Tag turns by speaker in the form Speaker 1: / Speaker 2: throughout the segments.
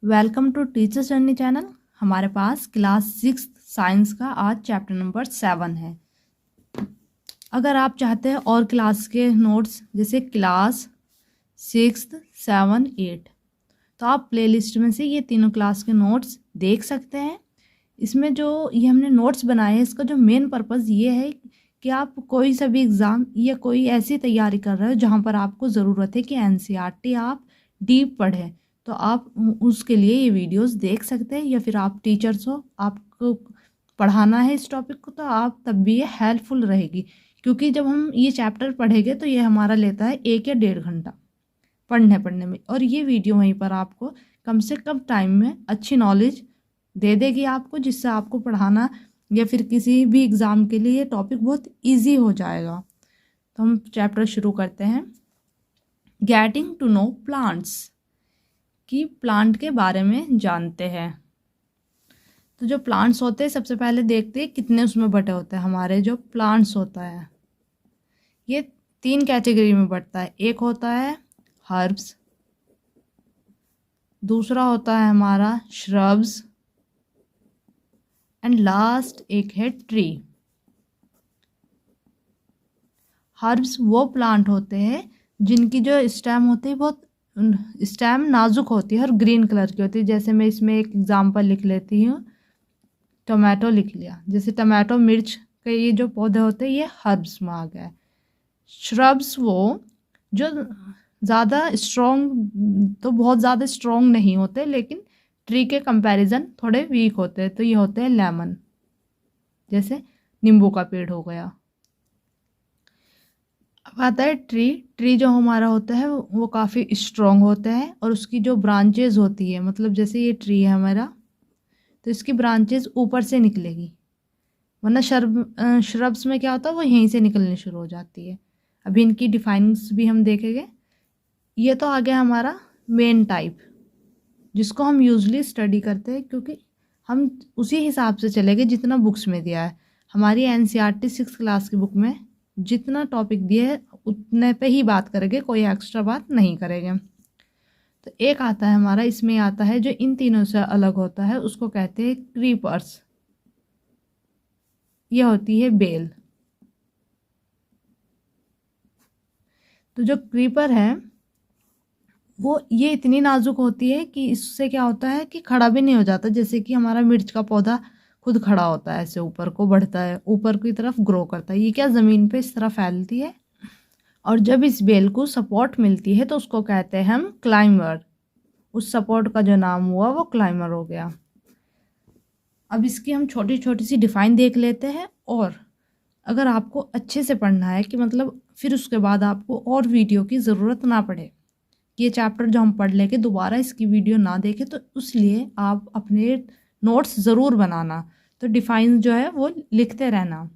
Speaker 1: Welcome to teachers journey channel. हमारे पास class 6 science का आज चैप्टर नंबर 7 है। अगर आप चाहते हैं और क्लास के नोट्स जैसे क्लास 6, 7, 8 तो आप प्लेलिस्ट में से ये तीनों क्लास के नोट्स देख सकते हैं। इसमें जो ये हमने नोट्स बनाए हैं इसका जो मेन पर्पज़ ये है कि आप कोई सा भी एग्ज़ाम या कोई ऐसी तैयारी कर रहे हो जहाँ पर आपको ज़रूरत है कि एनसीईआरटी आप डीप पढ़ें, तो आप उसके लिए ये वीडियोस देख सकते हैं। या फिर आप टीचर्स हो, आपको पढ़ाना है इस टॉपिक को, तो आप तब भी ये हेल्पफुल रहेगी। क्योंकि जब हम ये चैप्टर पढ़ेंगे तो ये हमारा लेता है 1 या 1.5 घंटा पढ़ने में, और ये वीडियो वहीं पर आपको कम से कम टाइम में अच्छी नॉलेज दे देगी आपको, जिससे आपको पढ़ाना या फिर किसी भी एग्ज़ाम के लिए ये टॉपिक बहुत इजी हो जाएगा। तो हम चैप्टर शुरू करते हैं। गेटिंग टू नो प्लांट्स, कि प्लांट के बारे में जानते हैं। तो जो प्लांट्स होते हैं सबसे पहले देखते हैं कितने उसमें बटे होते हैं। हमारे जो प्लांट्स होता है ये 3 कैटेगरी में बटता है। एक होता है हर्ब्स, दूसरा होता है हमारा श्रब्स, एंड लास्ट एक है ट्री। हर्ब्स वो प्लांट होते हैं जिनकी जो स्टेम होती है बहुत स्टेम नाजुक होती है और ग्रीन कलर की होती है। जैसे मैं इसमें एक एग्जांपल लिख लेती हूँ, टोमेटो लिख लिया। जैसे टोमेटो मिर्च के ये जो पौधे होते हैं ये हर्ब्स में आ गए। श्रब्स वो जो ज़्यादा स्ट्रॉन्ग, तो बहुत ज़्यादा स्ट्रॉन्ग नहीं होते लेकिन ट्री के कंपैरिजन थोड़े वीक होते हैं, तो ये होते हैं लेमन, जैसे नींबू का पेड़ हो गया। अब आता है ट्री। ट्री जो हमारा होता है वो काफ़ी स्ट्रॉन्ग होता है और उसकी जो ब्रांचेज होती है, मतलब जैसे ये ट्री है हमारा तो इसकी ब्रांचेज ऊपर से निकलेगी, वरना श्रब्स में क्या होता है वो यहीं से निकलनी शुरू हो जाती है। अभी इनकी डिफाइनिंग्स भी हम देखेंगे। ये तो आ गया हमारा मेन टाइप जिसको हम यूजली स्टडी करते हैं, क्योंकि हम उसी हिसाब से चलेंगे जितना बुक्स में दिया है। हमारी एनसीईआरटी 6 क्लास की बुक में जितना टॉपिक दिया है उतने पे ही बात करेंगे, कोई एक्स्ट्रा बात नहीं करेंगे। तो एक आता है हमारा, इसमें आता है जो इन तीनों से अलग होता है उसको कहते हैं क्रीपर्स। यह होती है बेल। तो जो क्रीपर है वो ये इतनी नाजुक होती है कि इससे क्या होता है कि खड़ा भी नहीं हो जाता। जैसे कि हमारा मिर्च का पौधा खुद खड़ा होता है, ऐसे ऊपर को बढ़ता है, ऊपर की तरफ ग्रो करता है, ये क्या ज़मीन पे इस तरह फैलती है। और जब इस बेल को सपोर्ट मिलती है तो उसको कहते हैं हम क्लाइंबर। उस सपोर्ट का जो नाम हुआ वो क्लाइंबर हो गया। अब इसकी हम छोटी छोटी सी डिफाइन देख लेते हैं, और अगर आपको अच्छे से पढ़ना है कि मतलब फिर उसके बाद आपको और वीडियो की ज़रूरत ना पड़े, ये चैप्टर जो हम पढ़ लेके दोबारा इसकी वीडियो ना देखें, तो इसलिए आप अपने नोट्स ज़रूर बनाना। तो डिफाइन जो है वो लिखते रहना।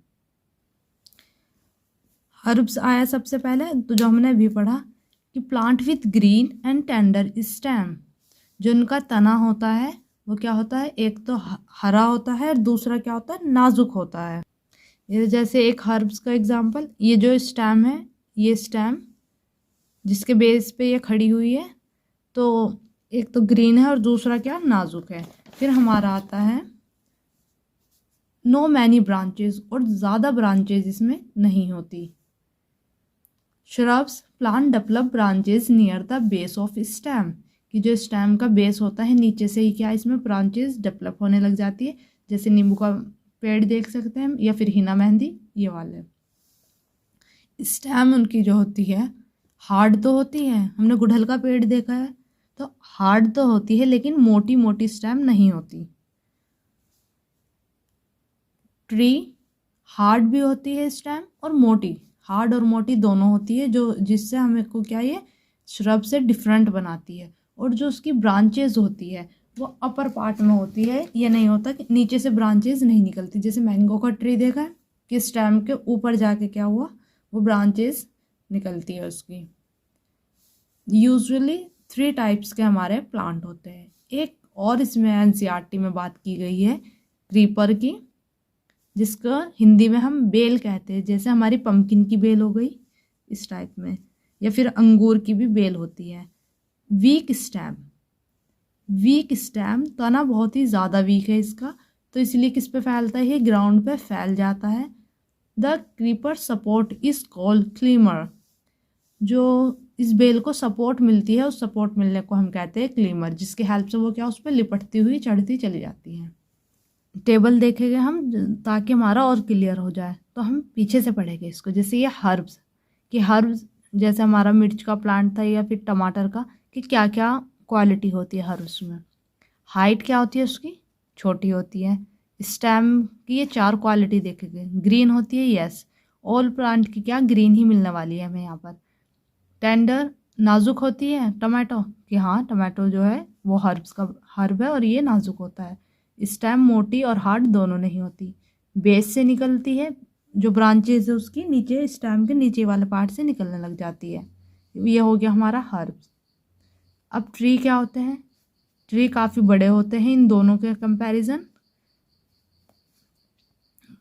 Speaker 1: हर्ब्स आया सबसे पहले, तो जो हमने अभी पढ़ा कि plant with green and tender stem, जो उनका तना होता है वो क्या होता है, एक तो हरा होता है और दूसरा क्या होता है, नाजुक होता है। ये जैसे एक हर्ब्स का एग्जांपल, ये जो स्टेम है, ये स्टेम जिसके बेस पे ये खड़ी हुई है, तो एक तो ग्रीन है और दूसरा क्या, नाजुक है। फिर हमारा आता है नो मैनी ब्रांचेस, और ज़्यादा ब्रांचेज इसमें नहीं होती। Shrubs plant develop branches near the base of stem, कि जो स्टेम का बेस होता है नीचे से ही क्या इसमें ब्रांचेज डेवलप होने लग जाती है। जैसे नींबू का पेड़ देख सकते हैं या फिर हिना मेहंदी, ये वाले। स्टेम उनकी जो होती है हार्ड तो होती है, हमने गुड़हल का पेड़ देखा है तो हार्ड तो होती है लेकिन मोटी मोटी स्टेम नहीं होती। ट्री हार्ड भी होती है स्टेम और मोटी, हार्ड और मोटी दोनों होती है, जो जिससे हमें को क्या ये श्रब से डिफरेंट बनाती है। और जो उसकी ब्रांचेज होती है वो अपर पार्ट में होती है, ये नहीं होता कि नीचे से ब्रांचेज नहीं निकलती। जैसे मैंगो का ट्री देखा है कि स्टेम के ऊपर जाके क्या हुआ, वो ब्रांचेज निकलती है उसकी। यूजुअली 3 टाइप्स के हमारे प्लांट होते हैं। एक और इसमें एनसीईआरटी में बात की गई है क्रीपर की, जिसका हिंदी में हम बेल कहते हैं। जैसे हमारी पम्पकिन की बेल हो गई इस टाइप में, या फिर अंगूर की भी बेल होती है। वीक स्टेम, वीक स्टेम, तना बहुत ही ज़्यादा वीक है इसका, तो इसलिए किस पे फैलता है, ये ग्राउंड पे फैल जाता है। The creeper support is called climber, जो इस बेल को सपोर्ट मिलती है, उस सपोर्ट मिलने को हम कहते हैं क्लीमर, जिसकी हेल्प से वो क्या उस पर लिपटती हुई चढ़ती चली जाती है। टेबल देखेंगे हम ताकि हमारा और क्लियर हो जाए, तो हम पीछे से पढ़ेंगे इसको। जैसे ये हर्ब्स, कि हर्ब्स जैसे हमारा मिर्च का प्लांट था या फिर टमाटर का, कि क्या क्या क्वालिटी होती है हर्ब्स में। हाइट क्या होती है उसकी, छोटी होती है। स्टेम की ये 4 क्वालिटी देखेंगे। ग्रीन होती है, यस, ऑल प्लांट की क्या ग्रीन ही मिलने वाली है हमें यहाँ पर। टेंडर, नाजुक होती है टमाटो, कि हाँ टमाटो जो है वो हर्ब्स का हर्ब है और ये नाजुक होता है। स्टेम मोटी और हार्ड दोनों नहीं होती। बेस से निकलती है, जो ब्रांचेज है उसकी नीचे स्टेम के नीचे वाले पार्ट से निकलने लग जाती है। ये हो गया हमारा हर्ब्स। अब ट्री क्या होते हैं, ट्री काफ़ी बड़े होते हैं इन दोनों के कंपैरिजन।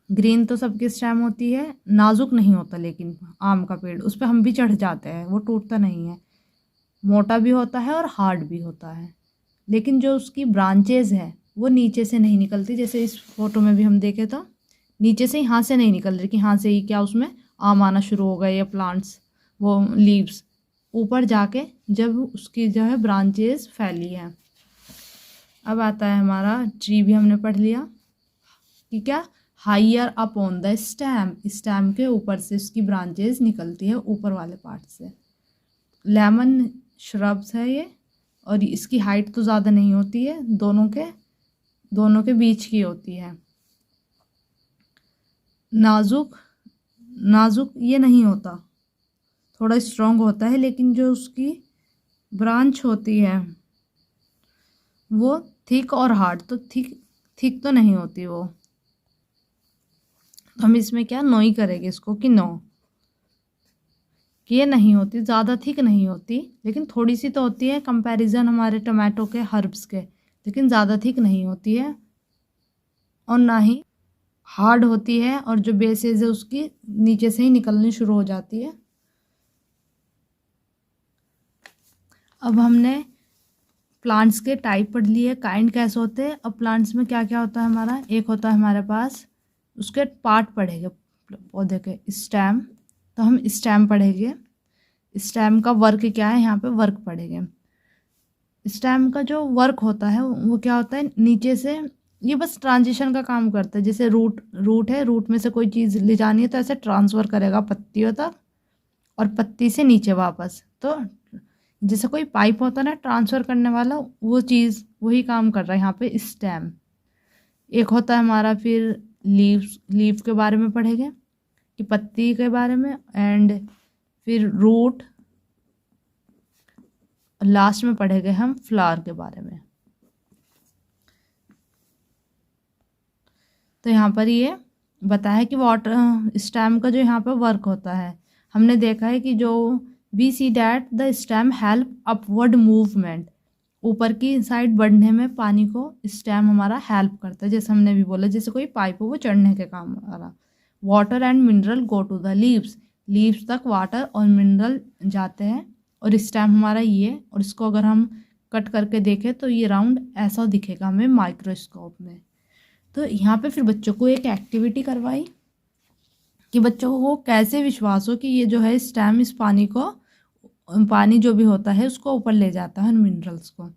Speaker 1: ग्रीन तो सबकी स्टेम होती है, नाजुक नहीं होता, लेकिन आम का पेड़ उस पर हम भी चढ़ जाते हैं, वो टूटता नहीं है। मोटा भी होता है और हार्ड भी होता है, लेकिन जो उसकी ब्रांचेज है वो नीचे से नहीं निकलती। जैसे इस फोटो में भी हम देखें तो नीचे से यहाँ से नहीं निकल रही कि यहाँ से ही क्या उसमें आम आना शुरू हो गए या प्लांट्स, वो लीव्स ऊपर जाके जब उसकी जो है ब्रांचेज फैली हैं। अब आता है हमारा ट्री, भी हमने पढ़ लिया कि क्या higher up on the stem, stem के ऊपर से उसकी ब्रांचेज निकलती है ऊपर वाले पार्ट से। लेमन श्रब्स है ये, और इसकी हाइट तो ज़्यादा नहीं होती है, दोनों के बीच की होती है। नाजुक, नाजुक ये नहीं होता, थोड़ा स्ट्रॉन्ग होता है, लेकिन जो उसकी ब्रांच होती है वो थिक और हार्ड, तो थिक तो नहीं होती वो। तो हम इसमें क्या नो ही करेंगे इसको, कि नो, कि ये नहीं होती, ज़्यादा थिक नहीं होती, लेकिन थोड़ी सी तो होती है कंपैरिजन हमारे टमाटो के हर्ब्स के, लेकिन ज़्यादा थिक नहीं होती है और ना ही हार्ड होती है, और जो बेसेस है उसकी नीचे से ही निकलनी शुरू हो जाती है। अब हमने प्लांट्स के टाइप पढ़ लिए, काइंड कैसे होते हैं। अब प्लांट्स में क्या क्या होता है हमारा, एक होता है हमारे पास, उसके पार्ट पढ़ेंगे पौधे के, स्टेम, तो हम स्टेम पढ़ेंगे। स्टेम का वर्क क्या है, यहाँ पे वर्क पढ़ेंगे। स्टेम का जो वर्क होता है वो क्या होता है, नीचे से ये बस ट्रांजिशन का काम करता है। जैसे रूट है, रूट में से कोई चीज़ ले जानी है तो ऐसे ट्रांसफ़र करेगा पत्तियों तक, और पत्ती से नीचे वापस। तो जैसे कोई पाइप होता है ना ट्रांसफ़र करने वाला, वो चीज़ वही काम कर रहा है यहाँ पे स्टेम। एक होता है हमारा फिर लीफ के बारे में पढ़ेंगे, कि पत्ती के बारे में, एंड फिर रूट, लास्ट में पढ़ेंगे हम फ्लावर के बारे में। तो यहाँ पर ये बताया कि वाटर स्टेम का जो यहाँ पर वर्क होता है, हमने देखा है कि जो we see that the stem help upward movement, ऊपर की साइड बढ़ने में पानी को स्टेम हमारा हेल्प करता है। जैसे हमने भी बोला, जैसे कोई पाइप हो वो चढ़ने के काम आ रहा। Water and mineral go to the leaves, leaves तक वाटर और मिनरल जाते हैं, और स्टेम हमारा ये, और इसको अगर हम कट करके देखें तो ये राउंड ऐसा दिखेगा हमें माइक्रोस्कोप में। तो यहाँ पे फिर बच्चों को एक एक्टिविटी करवाई कि बच्चों को कैसे विश्वास हो कि ये जो है स्टेम इस पानी जो भी होता है उसको ऊपर ले जाता है मिनरल्स को।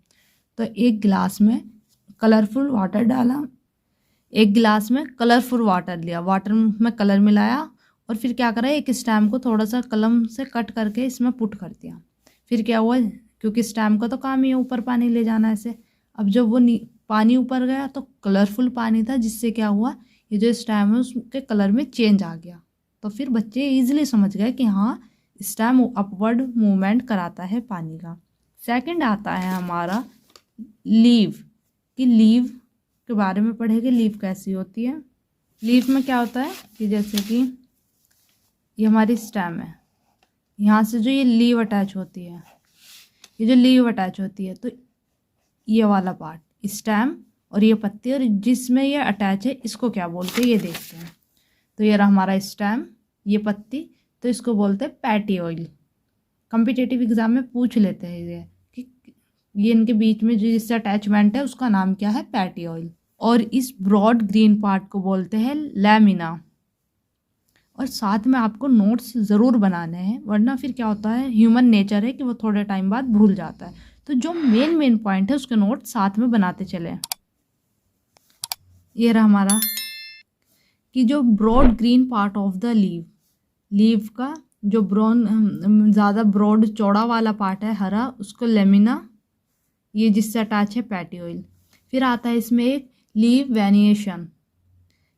Speaker 1: तो एक गिलास में कलरफुल वाटर डाला, एक गिलास में कलरफुल वाटर लिया, वाटर में कलर मिलाया, और फिर क्या करा, एक स्टेम को थोड़ा सा कलम से कट करके इसमें पुट कर दिया। फिर क्या हुआ, क्योंकि स्टेम का तो काम ही है ऊपर पानी ले जाना ऐसे, अब जब वो पानी ऊपर गया तो कलरफुल पानी था, जिससे क्या हुआ, ये जो स्टेम है उसके कलर में चेंज आ गया। तो फिर बच्चे इजीली समझ गए कि हाँ स्टेम अपवर्ड मूवमेंट कराता है पानी का। सेकंड आता है हमारा लीव, कि लीव के बारे में पढ़ेंगे, लीव कैसी होती है। लीव में क्या होता है कि जैसे कि ये हमारी स्टेम है, यहाँ से जो ये लीव अटैच होती है, ये जो लीव अटैच होती है, तो ये वाला पार्ट स्टेम और ये पत्ती, और जिसमें ये अटैच है इसको क्या बोलते हैं ये देखते हैं। तो ये रहा हमारा स्टेम, ये पत्ती, तो इसको बोलते हैं पैटी ऑयल। कॉम्पिटिटिव एग्जाम में पूछ लेते हैं ये कि ये इनके बीच में जो जिससे अटैचमेंट है उसका नाम क्या है, पेटियोल। और इस ब्रॉड ग्रीन पार्ट को बोलते हैं लैमिना। और साथ में आपको नोट्स ज़रूर बनाने हैं, वरना फिर क्या होता है, ह्यूमन नेचर है कि वो थोड़े टाइम बाद भूल जाता है। तो जो मेन पॉइंट है उसके नोट साथ में बनाते चले। ये रहा हमारा कि जो broad green part of the leave का जो ज़्यादा ब्रॉड चौड़ा वाला पार्ट है हरा, उसको लेमिना, ये जिससे अटैच है पेटियोल। फिर आता है इसमें एक लीव वेनिएशन।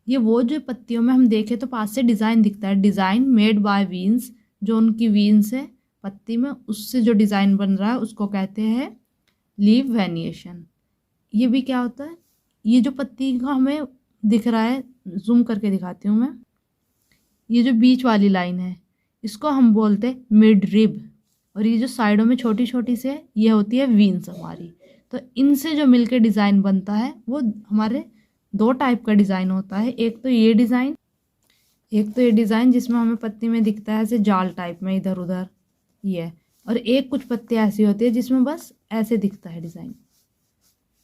Speaker 1: ये वो जो पत्तियों में हम देखें तो पास से डिज़ाइन दिखता है, डिज़ाइन मेड बाय वीन्स, जो उनकी वीन्स है पत्ती में, उससे जो डिज़ाइन बन रहा है उसको कहते हैं लीव वेनिएशन। ये भी क्या होता है, ये जो पत्ती का हमें दिख रहा है, जूम करके दिखाती हूँ मैं, ये जो बीच वाली लाइन है इसको हम बोलते हैं मिड रिब, और ये जो साइडों में छोटी छोटी से ये होती है वीन्स हमारी। तो इनसे जो मिलके डिज़ाइन बनता है वो हमारे दो टाइप का डिज़ाइन होता है। एक तो ये डिज़ाइन जिसमें हमें पत्ती में दिखता है ऐसे जाल टाइप में इधर उधर ये, और एक कुछ पत्तियाँ ऐसी होती है जिसमें बस ऐसे दिखता है डिज़ाइन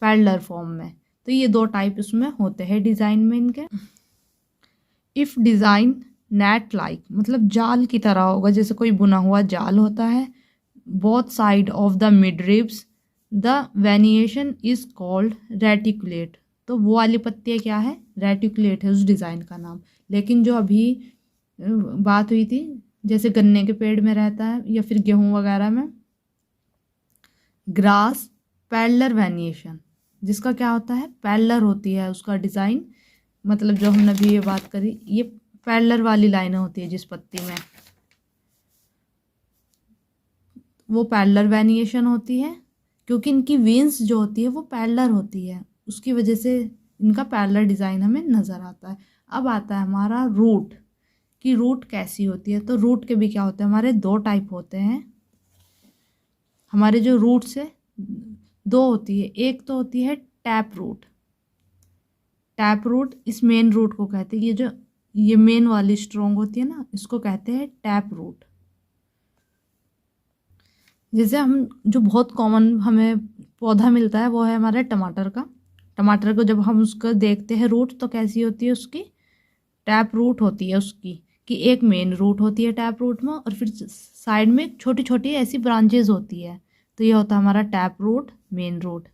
Speaker 1: पैरेलल फॉर्म में। तो ये दो टाइप इसमें होते हैं डिज़ाइन में इनके। इफ़ डिज़ाइन नेट लाइक, मतलब जाल की तरह होगा, जैसे कोई बुना हुआ जाल होता है, both side of the mid ribs the venation is called reticulate. तो वो वाली पत्तियाँ क्या है, रेटिकुलेट है उस डिज़ाइन का नाम। लेकिन जो अभी बात हुई थी जैसे गन्ने के पेड़ में रहता है या फिर गेहूँ वगैरह में, ग्रास पैरेलल वेनिएशन, जिसका क्या होता है, पैरेलल होती है उसका डिज़ाइन, मतलब जो हमने अभी ये बात करी, ये पैरेलल वाली लाइनें होती है जिस पत्ती में, वो पैरेलल वेनिएशन होती है, क्योंकि इनकी वेन्स जो होती है वो पैरेलल होती है, उसकी वजह से इनका पैरेलल डिज़ाइन हमें नज़र आता है। अब आता है हमारा रूट, कि रूट कैसी होती है। तो रूट के भी क्या होते हैं, हमारे दो टाइप होते हैं। हमारे जो रूट्स है दो होती है, एक तो होती है टैप रूट। टैप रूट इस मेन रूट को कहते हैं, ये मेन वाली स्ट्रॉन्ग होती है ना, इसको कहते हैं टैप रूट। जैसे हम जो बहुत कॉमन हमें पौधा मिलता है वो है हमारे टमाटर का। टमाटर को जब हम उसको देखते हैं रूट, तो कैसी होती है उसकी, टैप रूट होती है उसकी, कि एक मेन रूट होती है टैप रूट में, और फिर साइड में छोटी छोटी ऐसी ब्रांचेज होती है। तो ये होता है हमारा टैप रूट, मेन रूट।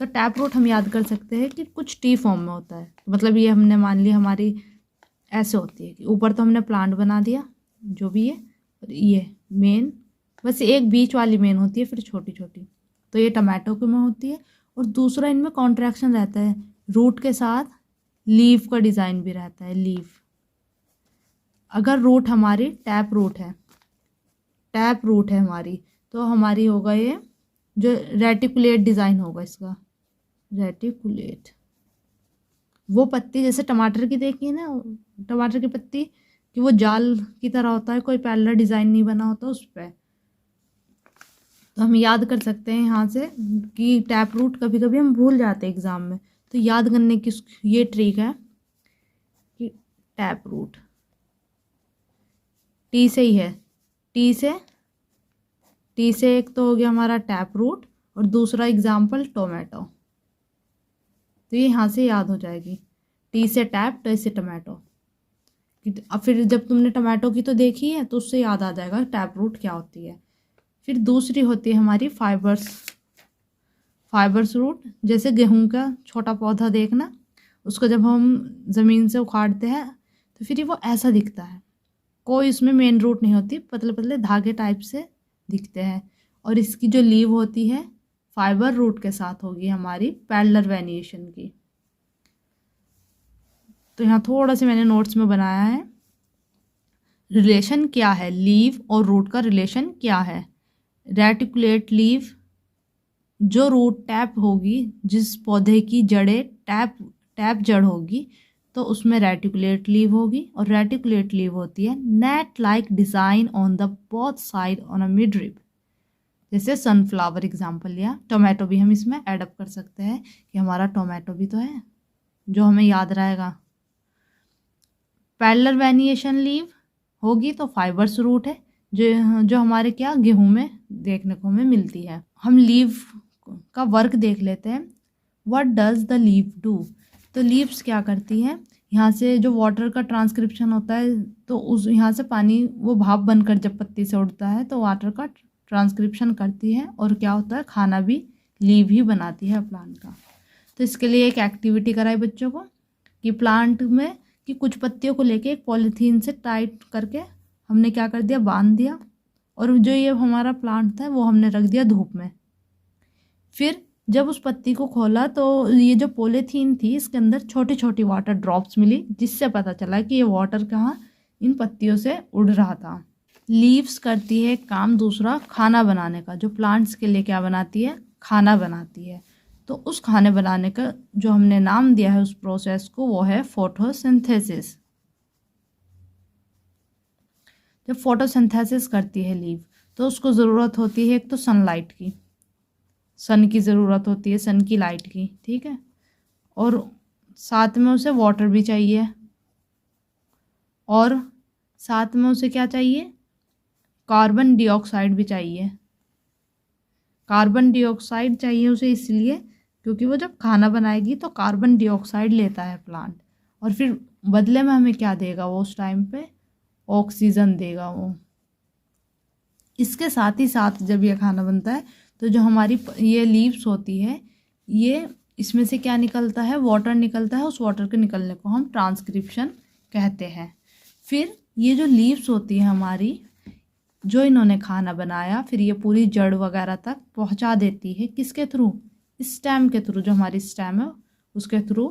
Speaker 1: तो टैप रूट हम याद कर सकते हैं कि कुछ टी फॉर्म में होता है, मतलब ये हमने मान लिया हमारी ऐसे होती है कि ऊपर तो हमने प्लांट बना दिया जो भी है, और ये मेन, बस एक बीच वाली मेन होती है फिर छोटी छोटी। तो ये टमाटो के में होती है। और दूसरा इनमें कॉन्ट्रैक्शन रहता है, रूट के साथ लीफ का डिज़ाइन भी रहता है, लीफ। अगर रूट हमारी टैप रूट है हमारी, तो हमारी होगा ये जो रेटिकुलेट डिज़ाइन होगा इसका, रेटिकुलेट। वो पत्ती जैसे टमाटर की देखी है ना, टमाटर की पत्ती कि वो जाल की तरह होता है, कोई पैरेलल डिज़ाइन नहीं बना होता उस पर। तो हम याद कर सकते हैं यहाँ से कि टैप रूट कभी कभी हम भूल जाते हैं एग्ज़ाम में, तो याद करने की ये ट्रिक है कि टैप रूट टी से ही है, टी से एक तो हो गया हमारा टैप रूट, और दूसरा एग्जाम्पल टोमेटो। तो ये यहाँ से याद हो जाएगी, टी से टैप, टी से टमाटो। अब फिर जब तुमने टमाटो की तो देखी है तो उससे याद आ जाएगा टैप रूट क्या होती है। फिर दूसरी होती है हमारी फाइबर्स रूट। जैसे गेहूं का छोटा पौधा देखना, उसको जब हम ज़मीन से उखाड़ते हैं तो फिर वो ऐसा दिखता है, कोई उसमें मेन रूट नहीं होती, पतले पतले धागे टाइप से दिखते हैं। और इसकी जो लीव होती है फाइबर रूट के साथ होगी हमारी पैरेलल वेनिएशन की। तो यहाँ थोड़ा सा मैंने नोट्स में बनाया है, रिलेशन क्या है, लीव और रूट का रिलेशन क्या है। रेटिकुलेट लीव, जो रूट टैप होगी, जिस पौधे की जड़ें टैप जड़ होगी तो उसमें रेटिकुलेट लीव होगी। और रेटिकुलेट लीव होती है net like design on the both side on a mid rib. जैसे सनफ्लावर एग्जाम्पल लिया, टोमेटो भी हम इसमें एडअप कर सकते हैं कि हमारा टोमेटो भी तो है जो हमें याद रहेगा। पैरेलल वेनिएशन लीव होगी तो फाइबर्स रूट है, जो हमारे क्या गेहूं में देखने को हमें मिलती है। हम लीव का वर्क देख लेते हैं। What does the leaf do? तो लीव्स क्या करती हैं, यहाँ से जो वाटर का ट्रांसक्रिप्शन होता है तो उस यहाँ से पानी वो भाप बनकर जब पत्ती से उड़ता है तो वाटर का ट्रांसक्रिप्शन करती है और क्या होता है, खाना भी लीव ही बनाती है प्लांट का। तो इसके लिए एक एक्टिविटी कराई बच्चों को कि प्लांट में कि कुछ पत्तियों को लेके एक पॉलीथीन से टाइट करके हमने क्या कर दिया, बांध दिया, और जो ये हमारा प्लांट था वो हमने रख दिया धूप में। फिर जब उस पत्ती को खोला तो ये जो पॉलीथीन थी इसके अंदर छोटी छोटी वाटर ड्रॉप्स मिली, जिससे पता चला कि ये वाटर कहाँ इन पत्तियों से उड़ रहा था। लीव्स करती है काम दूसरा, खाना बनाने का। जो प्लांट्स के लिए क्या बनाती है, खाना बनाती है। तो उस खाने बनाने का जो हमने नाम दिया है उस प्रोसेस को, वो है फोटोसिंथेसिस। जब फोटोसिंथेसिस करती है लीव तो उसको ज़रूरत होती है एक तो सनलाइट की, सन की ज़रूरत होती है, सन की लाइट की, ठीक है, और साथ में उसे वाटर भी चाहिए, और साथ में उसे क्या चाहिए, कार्बन डाइऑक्साइड भी चाहिए। कार्बन डाइऑक्साइड चाहिए उसे इसलिए क्योंकि वो जब खाना बनाएगी तो कार्बन डाइऑक्साइड लेता है प्लांट, और फिर बदले में हमें क्या देगा वो, उस टाइम पे ऑक्सीजन देगा वो। इसके साथ ही साथ जब ये खाना बनता है तो जो हमारी ये लीव्स होती है, ये इसमें से क्या निकलता है, वाटर निकलता है। उस वाटर के निकलने को हम ट्रांसक्रिप्शन कहते हैं। फिर ये जो लीव्स होती है हमारी, जो इन्होंने खाना बनाया, फिर ये पूरी जड़ वगैरह तक पहुंचा देती है। किसके थ्रू, स्टेम के थ्रू। जो हमारी स्टेम है उसके थ्रू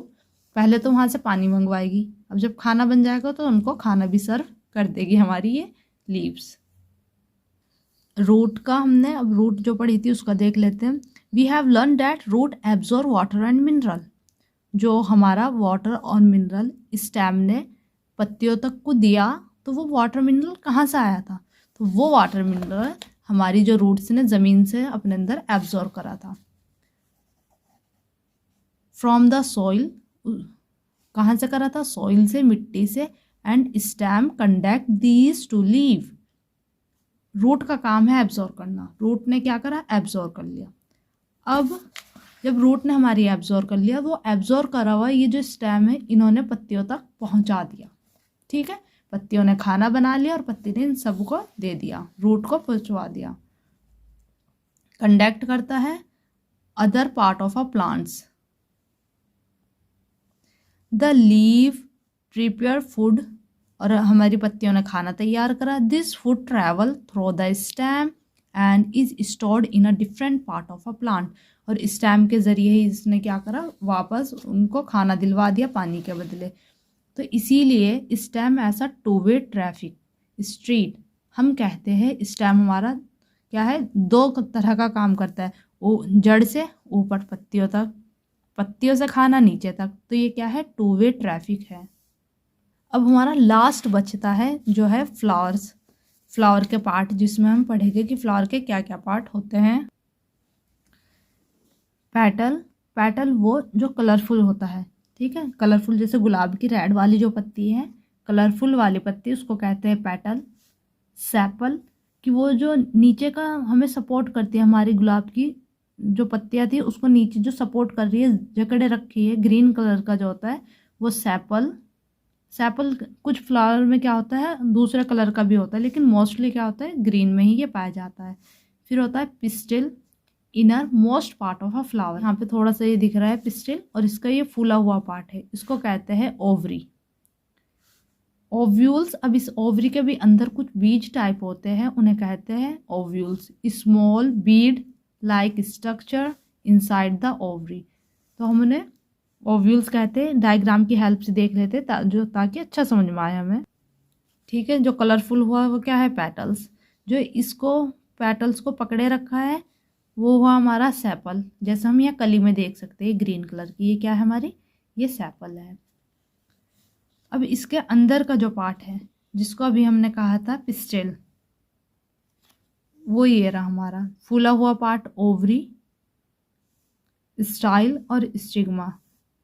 Speaker 1: पहले तो वहाँ से पानी मंगवाएगी, अब जब खाना बन जाएगा तो उनको खाना भी सर्व कर देगी हमारी ये लीव्स। रूट का हमने अब रूट जो पढ़ी थी उसका देख लेते हैं। We have learn that root absorb water and mineral. जो हमारा वाटर और मिनरल स्टेम ने पत्तियों तक को दिया, तो वो वाटर मिनरल कहाँ से आया था, तो वो वाटर मिनरल हमारी जो रूट्स ने ज़मीन से अपने अंदर एब्जॉर्ब करा था। फ्रॉम द सॉइल, कहाँ से करा था, सॉइल से, मिट्टी से। And stem conduct these to leave. Root का काम है एब्जॉर्ब करना, रूट ने क्या करा, एब्जॉर्ब कर लिया। अब जब रूट ने हमारी एब्जॉर्ब कर लिया, वो एब्जॉर्ब करा हुआ ये जो स्टेम है इन्होंने पत्तियों तक पहुंचा दिया, ठीक है। पत्तियों ने खाना बना लिया और पत्ती ने इन सबको दे दिया, रूट को पहुंचवा दिया। कंडक्ट करता है other part of a plants. The leave prepare food, और हमारी पत्तियों ने खाना तैयार करा। This food travel through the stem and is stored in a different part of a plant. और स्टेम के ज़रिए ही इसने क्या करा, वापस उनको खाना दिलवा दिया पानी के बदले। तो इसीलिए स्टेम ऐसा टू वे ट्रैफिक स्ट्रीट हम कहते हैं। स्टेम हमारा क्या है, दो तरह का काम करता है, वो जड़ से ऊपर पत्तियों तक, पत्तियों से खाना नीचे तक। तो ये क्या है, टू वे ट्रैफिक है। अब हमारा लास्ट बचता है जो है फ्लावर्स, फ्लावर के पार्ट, जिसमें हम पढ़ेंगे कि फ्लावर के क्या क्या पार्ट होते हैं। पेटल, पेटल वो जो कलरफुल होता है, ठीक है, कलरफुल, जैसे गुलाब की रेड वाली जो पत्ती है, कलरफुल वाली पत्ती, उसको कहते हैं पेटल। सेपल कि वो जो नीचे का हमें सपोर्ट करती है, हमारी गुलाब की जो पत्तियाँ थी उसको नीचे जो सपोर्ट कर रही है, जकड़े रखी है, ग्रीन कलर का जो होता है वो सेपल। सेपल कुछ फ्लावर में क्या होता है, दूसरे कलर का भी होता है, लेकिन मोस्टली क्या होता है, ग्रीन में ही ये पाया जाता है। फिर होता है pistil, inner most part of a flower. यहाँ पे थोड़ा सा ये दिख रहा है पिस्टिल, और इसका ये फूला हुआ पार्ट है, इसको कहते हैं ओवरी। ओव्यूल्स, अब इस ओवरी के भी अंदर कुछ बीज टाइप होते हैं, उन्हें कहते हैं ovules. Small Beed like structure inside the ovary. तो हम उन्हें ओव्यूल्स कहते हैं। डायग्राम की हेल्प से देख लेते ताकि अच्छा समझ में आए हमें, ठीक है। जो कलरफुल हुआ वो क्या है, पेटल्स। जो इसको पेटल्स को पकड़े रखा है वो हुआ हमारा सेपल, जैसे हम यहाँ कली में देख सकते हैं ग्रीन कलर की, ये क्या है हमारी, ये सेपल है। अब इसके अंदर का जो पार्ट है जिसको अभी हमने कहा था पिस्टिल, वो ये रहा हमारा फूला हुआ पार्ट, ओवरी, स्टाइल और स्टिग्मा।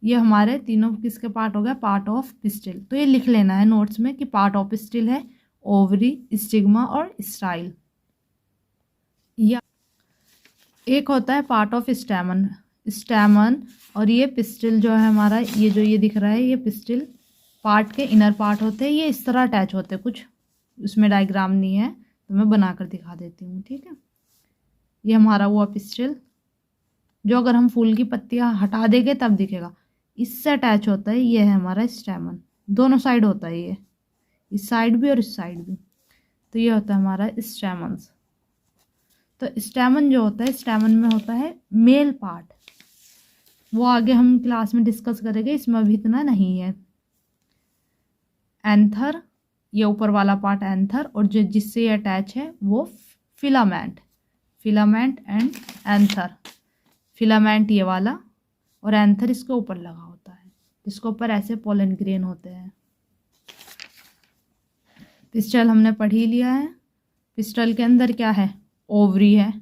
Speaker 1: ये हमारे तीनों किसके पार्ट हो गया, पार्ट ऑफ पिस्टिल। तो ये लिख लेना है नोट्स में कि पार्ट ऑफ पिस्टिल है ओवरी, स्टिग्मा और स्टाइल। या एक होता है पार्ट ऑफ स्टैमन, स्टैमन, और ये पिस्टिल जो है हमारा, ये जो ये दिख रहा है, ये पिस्टिल पार्ट के इनर पार्ट होते हैं। ये इस तरह अटैच होते हैं, कुछ उसमें डायग्राम नहीं है तो मैं बनाकर दिखा देती हूँ, ठीक है। ये हमारा हुआ पिस्टिल, जो अगर हम फूल की पत्तियाँ हटा देंगे तब दिखेगा, इससे अटैच होता है। ये है हमारा स्टैमन, दोनों साइड होता है, ये इस साइड भी और इस साइड भी। तो ये होता है हमारा स्टैमन्स। तो स्टैमन जो होता है, स्टैमन में होता है मेल पार्ट, वो आगे हम क्लास में डिस्कस करेंगे, इसमें अभी इतना नहीं है। एंथर, ये ऊपर वाला पार्ट एंथर, और जो जिससे ये अटैच है वो filament, filament and anther. Filament ये वाला और एंथर इसके ऊपर लगा होता है, जिसके ऊपर ऐसे पोलन ग्रेन होते हैं। पिस्टल हमने पढ़ ही लिया है। पिस्टल के अंदर क्या है, ओवरी है।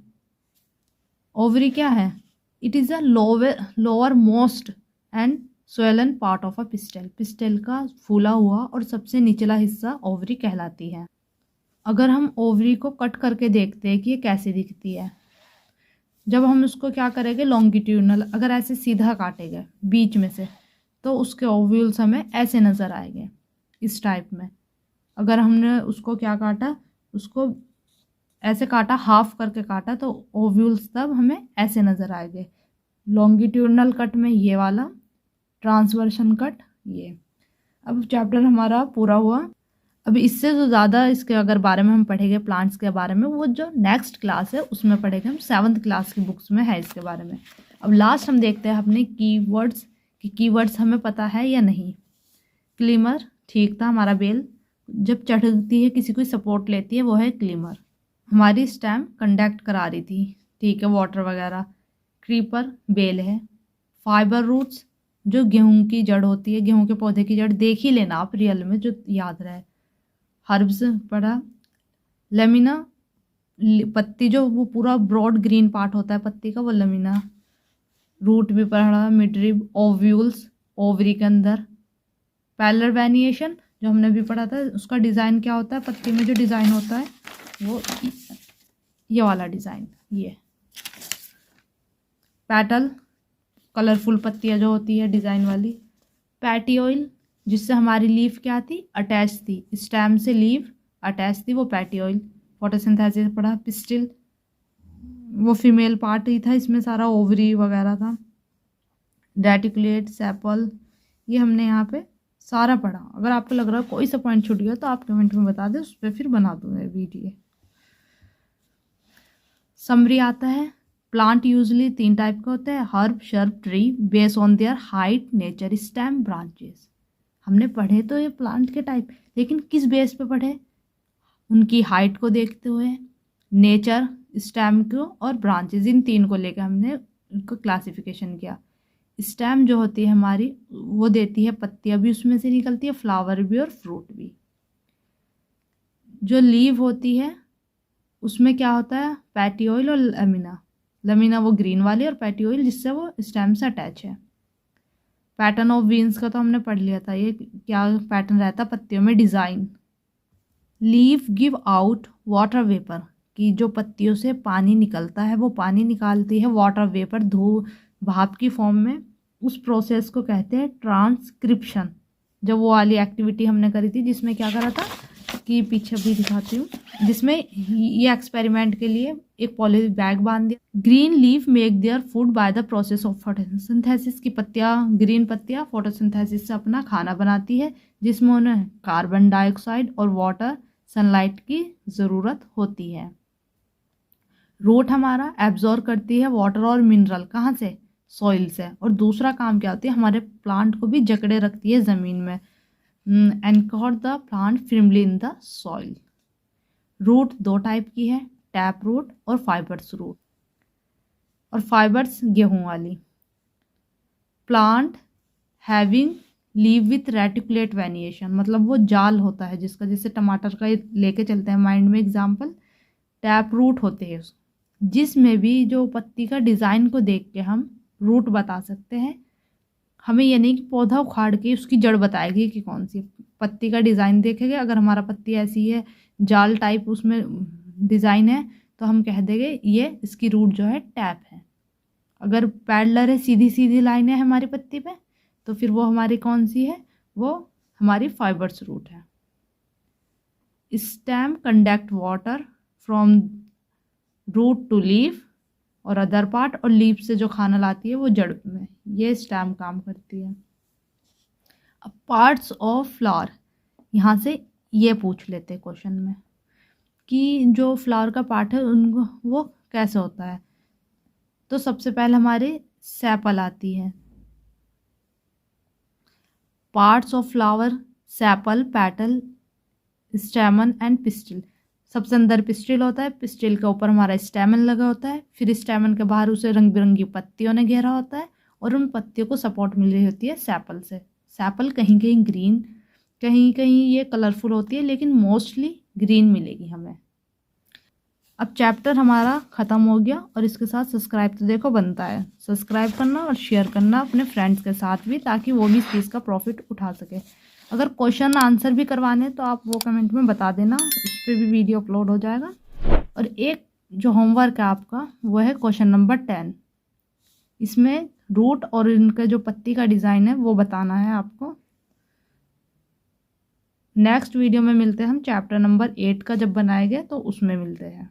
Speaker 1: ओवरी क्या है, it is a lower most and swollen part of a pistol. Pistol का फूला हुआ और सबसे निचला हिस्सा ओवरी कहलाती है। अगर हम ओवरी को कट करके देखते हैं कि ये कैसी दिखती है, जब हम उसको क्या करेंगे, लॉन्गिट्यूडनल, अगर ऐसे सीधा काटेंगे बीच में से, तो उसके ओव्यूल्स हमें ऐसे नज़र आएंगे, इस टाइप में। अगर हमने उसको क्या काटा, उसको ऐसे काटा, हाफ करके काटा, तो ओव्यूल्स तब हमें ऐसे नज़र आएंगे। लॉन्गिट्यूडनल कट में ये वाला, ट्रांसवर्सन कट ये। अब चैप्टर हमारा पूरा हुआ। अब इससे जो ज़्यादा इसके अगर बारे में हम पढ़ेंगे प्लांट्स के बारे में, वो जो नेक्स्ट क्लास है उसमें पढ़ेंगे हम, 7th क्लास की बुक्स में है इसके बारे में। अब लास्ट हम देखते हैं अपने कीवर्ड्स कि कीवर्ड्स हमें पता है या नहीं। क्लीमर, ठीक था, हमारा बेल जब चढ़ती है किसी को सपोर्ट लेती है, वो है क्लीमर। हमारी स्टेम कंडक्ट करा रही थी, ठीक है, वाटर वगैरह। क्रीपर बेल है। फाइबर रूट्स, जो गेहूं की जड़ होती है, गेहूं के पौधे की जड़, देख ही लेना आप रियल में, जो याद रहे। हर्ब्स पढ़ा। लेमिना, पत्ती जो वो पूरा ब्रॉड ग्रीन पार्ट होता है पत्ती का, वो लेमिना। रूट भी पढ़ा। मिडरिब, ओव्यूल्स, ओवरी के अंदर। पैलर वेनिएशन जो हमने भी पढ़ा था, उसका डिज़ाइन क्या होता है, पत्ती में जो डिज़ाइन होता है वो ये वाला डिज़ाइन, ये पैटल, कलरफुल पत्तियाँ जो होती है डिज़ाइन वाली। पैटियोइल, जिससे हमारी लीफ क्या थी, अटैच थी, स्टेम से लीफ अटैच थी, वो पैटियोइल। फोटोसिंथेसिस पढ़ा। पिस्टिल, वो फीमेल पार्ट ही था, इसमें सारा ओवरी वगैरह था। रेटिकुलेट, सेपल, ये हमने यहाँ पे सारा पढ़ा। अगर आपको लग रहा है कोई सा पॉइंट छूट गया तो आप कमेंट में बता दें, उस पर फिर बना दूँगा वीडियो। समरी आता है। प्लांट यूजली 3 टाइप के होते हैं, herb, shrub, tree, base on their height, nature, stem, branches. हमने पढ़े तो ये प्लांट के टाइप, लेकिन किस बेस पे पढ़े, उनकी हाइट को देखते हुए, नेचर, स्टेम को और ब्रांचेस, इन 3 को लेकर हमने उनको क्लासिफिकेशन किया। स्टेम जो होती है हमारी, वो देती है पत्तियाँ भी उसमें से निकलती है, फ्लावर भी और फ्रूट भी। जो लीव होती है उसमें क्या होता है, पैटियोइल और लेमिना। लेमिना वो ग्रीन वाली और पैटियोइल जिससे वो स्टेम से अटैच है। पैटर्न ऑफ वीन्स का तो हमने पढ़ लिया था, ये क्या पैटर्न रहता है पत्तियों में, design. Leaf give out water vapour, कि जो पत्तियों से पानी निकलता है वो पानी निकालती है वाटर वेपर, भाप की फॉर्म में। उस प्रोसेस को कहते हैं ट्रांसक्रिप्शन। जब वो वाली एक्टिविटी हमने करी थी जिसमें क्या करा था कि पीछे भी दिखाती हूँ, जिसमें ये एक्सपेरिमेंट के लिए एक पॉली बैग बांध दिया। Green leaf make their food by the process of photosynthesis, की पत्तियाँ, ग्रीन पत्तियाँ फोटोसिंथेसिस से अपना खाना बनाती है, जिसमें उन्हें कार्बन डाइऑक्साइड और वाटर, सनलाइट की ज़रूरत होती है। रूट हमारा एब्जॉर्ब करती है वाटर और मिनरल, कहाँ से, सॉइल से। और दूसरा काम क्या होती है, हमारे प्लांट को भी जकड़े रखती है ज़मीन में, anchor the plant firmly in the soil. Root 2 type की है, टैप रूट और फाइबर्स रूट। और फाइबर्स गेहूं वाली। Plant having leave with reticulate venation, मतलब वो जाल होता है जिसका, जैसे टमाटर का लेके चलते हैं माइंड में एग्जाम्पल, टैप रूट होते हैं जिसमें भी जो पत्ती का डिज़ाइन को देख के हम रूट बता सकते हैं। हमें ये नहीं कि पौधा उखाड़ के उसकी जड़ बताएगी कि कौन सी, पत्ती का डिज़ाइन देखेंगे, अगर हमारा पत्ती ऐसी है जाल टाइप उसमें डिज़ाइन है, तो हम कह देंगे ये इसकी रूट जो है टैप है। अगर पैडलर है, सीधी सीधी लाइनें हैं हमारी पत्ती पे, तो फिर वो हमारी कौन सी है, वो हमारी फाइबर्स रूट है। Stem conduct water from root to leaf और अदर पार्ट, और लीफ से जो खाना लाती है वो जड़ में, ये स्टेम काम करती है। अब पार्ट्स ऑफ फ्लावर, यहाँ से ये पूछ लेते हैं क्वेश्चन में कि जो फ्लावर का पार्ट है उनको वो कैसे होता है। तो सबसे पहले हमारे सेपल आती है। Parts of flower, sepal, petal, स्टेमन and pistil. सबसे अंदर पिस्टिल होता है, पिस्टिल के ऊपर हमारा स्टेमन लगा होता है, फिर स्टेमन के बाहर उसे रंग बिरंगी पत्तियों ने घेरा होता है और उन पत्तियों को सपोर्ट मिल रही होती है सेपल से। सेपल कहीं कहीं ग्रीन, कहीं कहीं ये कलरफुल होती है, लेकिन मोस्टली ग्रीन मिलेगी हमें। अब चैप्टर हमारा ख़त्म हो गया और इसके साथ सब्सक्राइब तो देखो बनता है, सब्सक्राइब करना और शेयर करना अपने फ्रेंड्स के साथ भी, ताकि वो भी इस चीज़ का प्रॉफिट उठा सके। अगर क्वेश्चन आंसर भी करवाने तो आप वो कमेंट में बता देना, उस पर भी वीडियो अपलोड हो जाएगा। और एक जो होमवर्क है आपका वो है क्वेश्चन नंबर 10। इसमें रूट और इनका जो पत्ती का डिज़ाइन है वो बताना है आपको। नेक्स्ट वीडियो में मिलते हैं हम चैप्टर नंबर 8 का, जब बनाएंगे तो उसमें मिलते हैं।